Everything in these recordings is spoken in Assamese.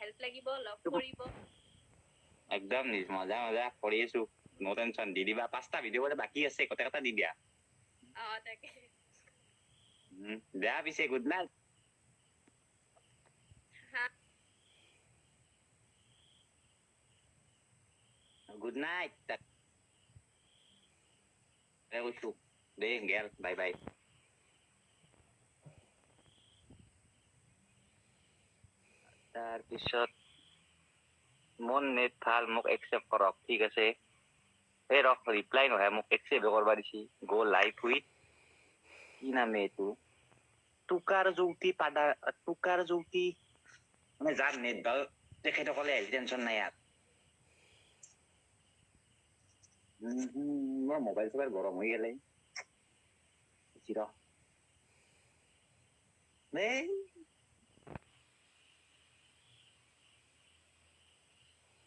হেল্প লাগিব লগ কৰিব একদম নিজ মজা মজা কৰি আছো নো টেনশন দি দিবা 5টা ভিডিঅ' বলে বাকি আছে কটা কটা দি দিয়া তাকে দিয়া পিছে গুড নাইট গুড নাইট কৈছো দেই গেল বাই বাই তাৰপিছত মোৰ নেট ভাল মোক একচেপ্ট কৰক ঠিক আছে এই ৰখ ৰিপ্লাই নহয় মোক একচেপ্ট কৰবা দিছি গো লাইভ উইথ কি নামে এইটো টুকাৰ জ্যোতি মানে যাৰ নেট ভাল তেখেতসকলে আহিলে টেনচন নাই ইয়াত মোৰ মোবাইল চবাইল গৰম হৈ গেলে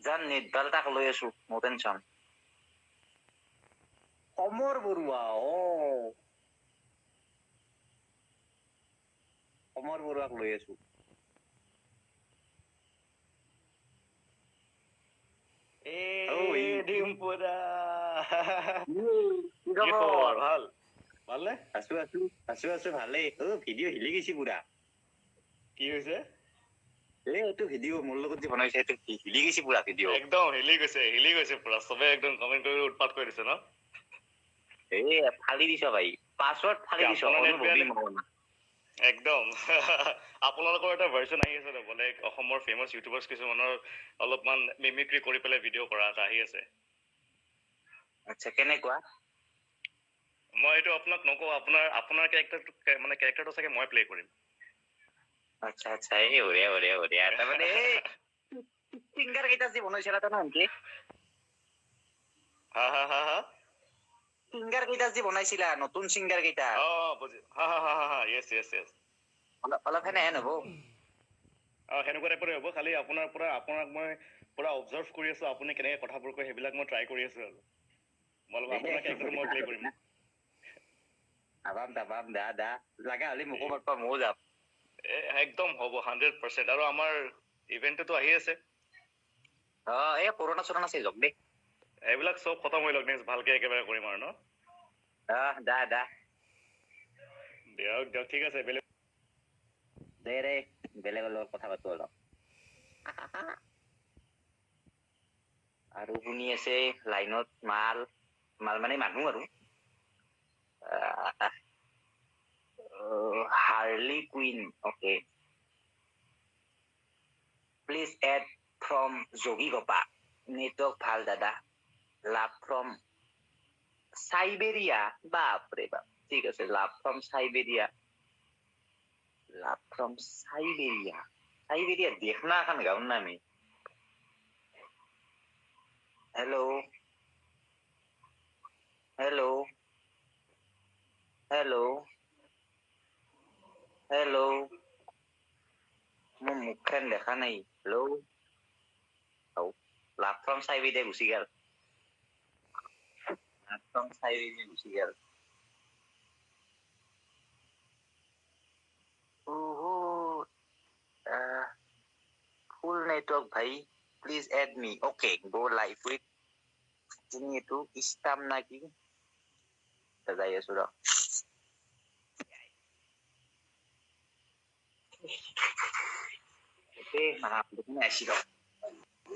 যাৰ নেট ভাল তাক লৈ আছো নো টেনচন অমৰ বৰুৱা অমৰ বৰুৱাক লৈ আছো ডিম্পুদা ভাল ভালনে আছো আছো আছো আছো ভালেই ভিডিঅ' হিলি গৈছি পুৰা কি হৈছে এইটো ভিডিঅ' মোৰ লগত যে বনাইছে এইটো হিলি গৈছি পুৰা ভিডিঅ' একদম হিলি গৈছে পুৰা চবে একদম কমেন্ট কৰি উৎপাত কৰি দিছে ন ফালি দিছ ভাই পাছৱৰ্ড ফালি দিছ একদম আপোনালোকৰ এটা ভাৰ্চন আহি আছে বোলে অসমৰ ফেমাছ ইউটিউবাৰ্ছ কিছুমানৰ অলপমান মিমিক্ৰি কৰি পেলাই ভিডিঅ' কৰা এটা আহি আছে আচ্ছা কেনেকুৱা মই এইটো আপোনাক নকওঁ আপোনাৰ কেৰেক্টাৰটো চাগে মই প্লে কৰিম আচ্ছা আচ্ছা এই ওৰে তাৰমানে সিংগাৰ কেইটা যে বনাইছিলা তাৰ নাম কি হা সিংগাৰ কেইটা যে বনাইছিলা নতুন সিংগাৰ কেইটা বুজি য়েছ অলপ হেন হ'ব সেনেকুৱা টাইপৰে হ'ব খালি আপোনাক মই পুৰা অবজাৰ্ভ কৰি আছো আপুনি কেনেকে কথাবোৰ কয় সেইবিলাক মই ট্ৰাই কৰি আছো আৰু আপোনাৰ কেৰেক্টাৰটো মই প্লে কৰিম আবাম দা লাগা হলে মোকো মাতবা ময়ো যাম একদম হ'ব 100% আৰু আমাৰ ইভেন্টটো আহি আছে এই পুৰণা চৰণা চেজ হওক দেই এইবিলাক চব খতম হৈ লওক নেক্সট ভালকে একেবাৰে কৰিম আৰু ন দা দিয়ক ঠিক আছে বেলেগৰ লগত কথা পাতো অলপ আৰু শুনি আছে লাইনত মাল মানে মানুহ আৰু Harley Quinn okay please add from Yogi গোপা নেটৱৰ্ক ভাল দাদা লাভ ফ্ৰম সাইবেৰিয়া বাপৰে বাপ ঠিক আছে লাভ ফ্ৰম সাইবেৰিয়া দেখনা এখন গাউন না আমি हेलो মোৰ মুখখন দেখা নাই হেল্ল' লাভ ফ্ৰম সাইবেৰিয়া গুচি গেল ফুল নেটৱৰ্ক ভাই please add me okay go live with তুমি এইটো ইষ্টাম না কি যাই আছো ৰ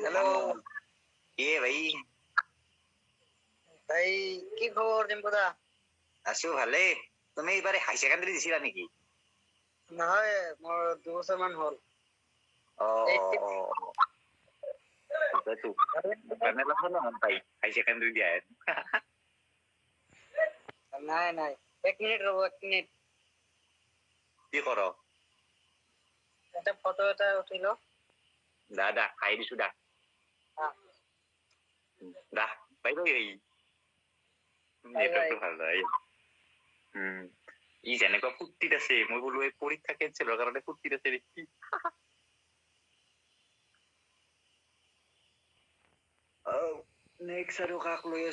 हेलो ये भाई কি খবৰ ডিম্পুদা আছো ভালে তুমি এইবাৰে হাই ছেকেণ্ডাৰী দিছিলা নেকি নহয় মোৰ 2 বছৰমান হ'ল হাই ছেকেণ্ডাৰী দিয়া নাই 1 মিনিট ৰ'ব 1 মিনিট কি কৰ এটা ফটো এটা উঠি ল দাদা খাই দিছো দা বাই বাই নেটৱৰ্কটো ভাল হয় ই যেনেকুৱা ফূৰ্তিত আছে মই বোলো এই পৰীক্ষা কেঞ্চেলৰ কাৰণে ফূৰ্তিত আছে দেখি নেক্সট আৰু কাক লৈ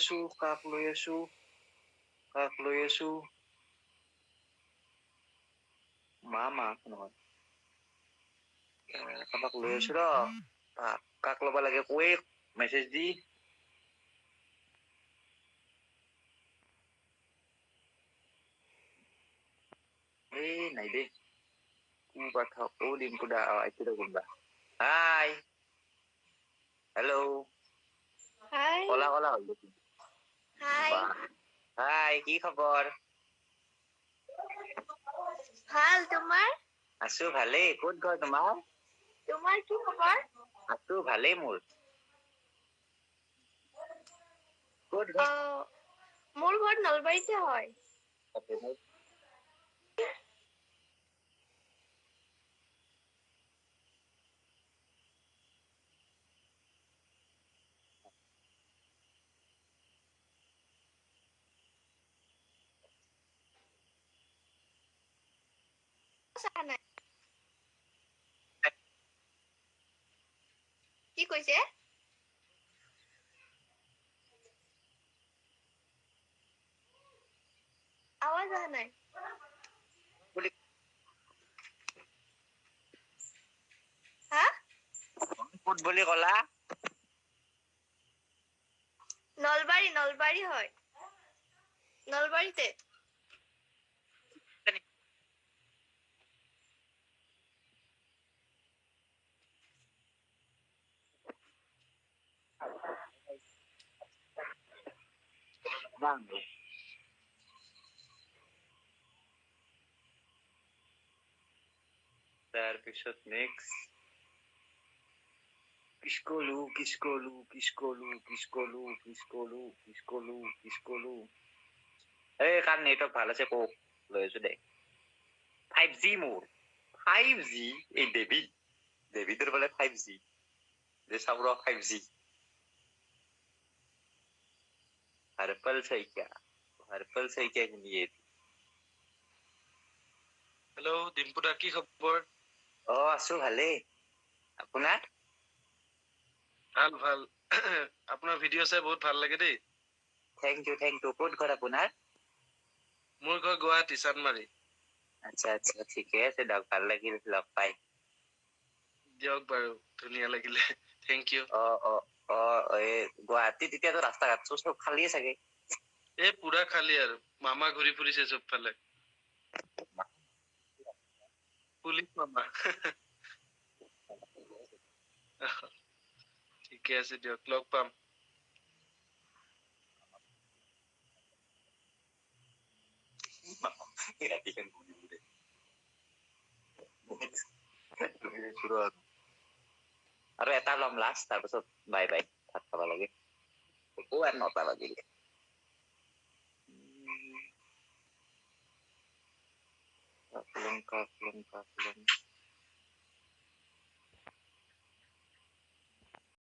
আছো মামা নহয় কাৰোবাক লৈ আছো ৰ কাক ল'ব লাগে কৈ মেছেজ দি এই নাই দেই কথা ডিম্পু দা আইছো কোনবা হাই হেল্ল' হাই কলা কলা হ'ল হাই হাই কি খবৰ ভাল তোমাৰ আছো ভালেই ক'ত ঘৰ তোমাৰ তোমাৰ কি খবৰ আছো ভালেই মোৰ ক'ত ঘৰ মোৰ ঘৰ নলবাৰীতে হয় কি কৈছে আৱাজ অহা নাই হা ক'ত বুলি ক'লা নলবাৰী হয় নলবাৰীতে তাৰপিছত নেক্সট কিসকলো এই কাৰ নেটৱৰ্ক ভাল আছে কওক লৈ আছো দে 5G মোৰ 5G এই ডেভিডৰ বোলে 5G যে চাবৰ 5G হৰপল শইকীয়া শুনিয়ে হেল্ল' ডিম্পুদা কি খবৰ আছো ভালেই আপোনাৰ ভাল ভাল আপোনাৰ ভিডিঅ' চাই বহুত ভাল লাগে দেই থেংক ইউ ক'ত ঘৰ আপোনাৰ মোৰ ঘৰ গুৱাহাটী চানমাৰি আচ্ছা ঠিকে আছে দিয়ক ভাল লাগিল লগ পাই দিয়ক বাৰু ধুনীয়া লাগিলে থেংক ইউ এই গুৱাহাটীত এতিয়াতো ৰাস্তা ঘাট চব খালিয়ে চাগে এই পুৰা খালী আৰু মামা ঘূৰি ফুৰিছে চব ফালে পুলিচ মামা ঠিকে আছে দিয়ক লগ পাম আৰু এটা ল'ম লাষ্ট তাৰপিছত বাই বাই ভাত খাব লাগে আকৌ আৰু 9টা বাজিলে কাফলং